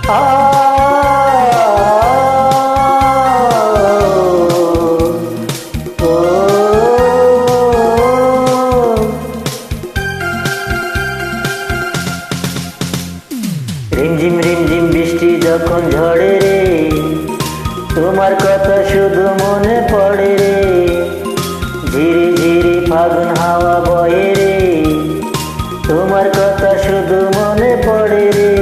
আ ও রিমঝিম রিমঝিম বৃষ্টি যখন ঝড়ে রে, তোমার কথা শুধু মনে পড়ে রে। ঝিরি ঝিরি ফাগুন হাওয়া বয়ে রে, তোমার কথা শুধু মনে পড়ে রে।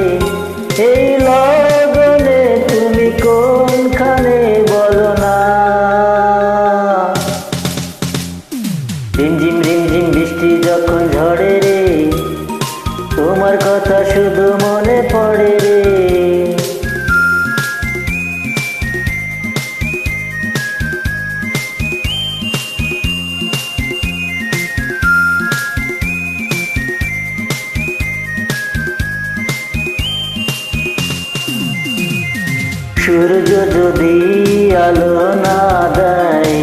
এই লগনে তুমি কোনখানে বলো না। রিমঝিম রিমঝিম বৃষ্টি যখন ঝড়ে রে, তোমার কথা শুধু মনে পড়ে রে। সূর্য যদি আলো না দেয়,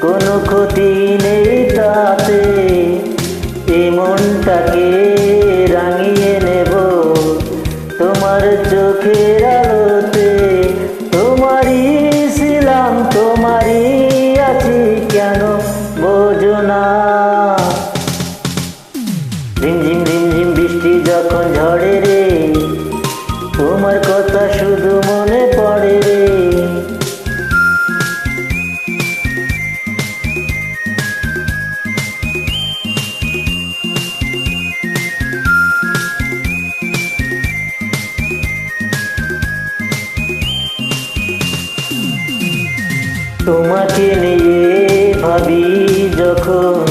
কোনো ক্ষতি নেই তাতে। এই মনটাকে রাঙিয়ে নেব তোমার চোখের আলোতে। তোমারই ছিলাম, তোমারই আছি, কেন বোঝো না। রিমঝিম রিমঝিম বৃষ্টি যখন ঝড়ে রে, তোমার কথা শুধু মনে পড়ে রে। তোমাকে নিয়ে ভাবি যখন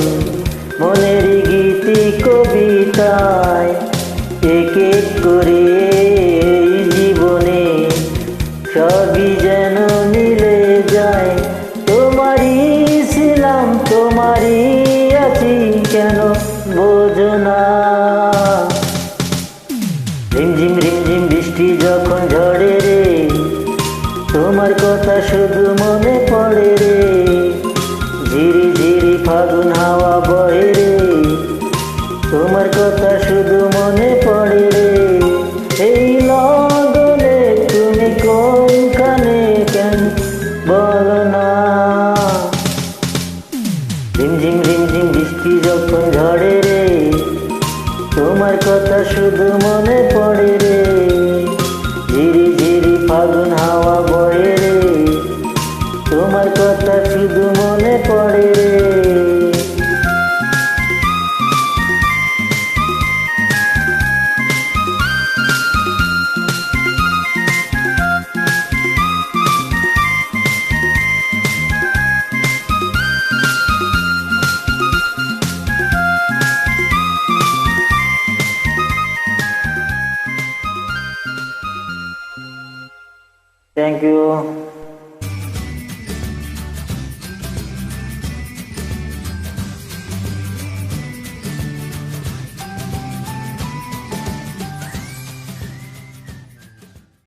মনের গীতি কবিতায়, এক এক করে এই জীবনে সবই যেন মিলে যায়। তোমারই ছিলাম, তোমারই আছি, কেন বোঝো না। রিমঝিম রিমঝিম বৃষ্টি যখন ঝড়ে রে, তোমার কথা শুধু মনে পড়ে রে। ঝিরি ঝিরি ফাগুন হাওয়া বহে রে, তোমার কথা শুধু মনে পড়ে রে। এই লগনে তুমি কোনখানে, কেন বলো না। রিমঝিম রিমঝিম বৃষ্টি যখন ঝড়ে রে, তোমার কথা শুধু মনে পড়ে রে। ঝিরি ঝিরি ফাগুন হাওয়া বহে রে, তোমার কথা শুধু মনে পড়ে রে। Thank you.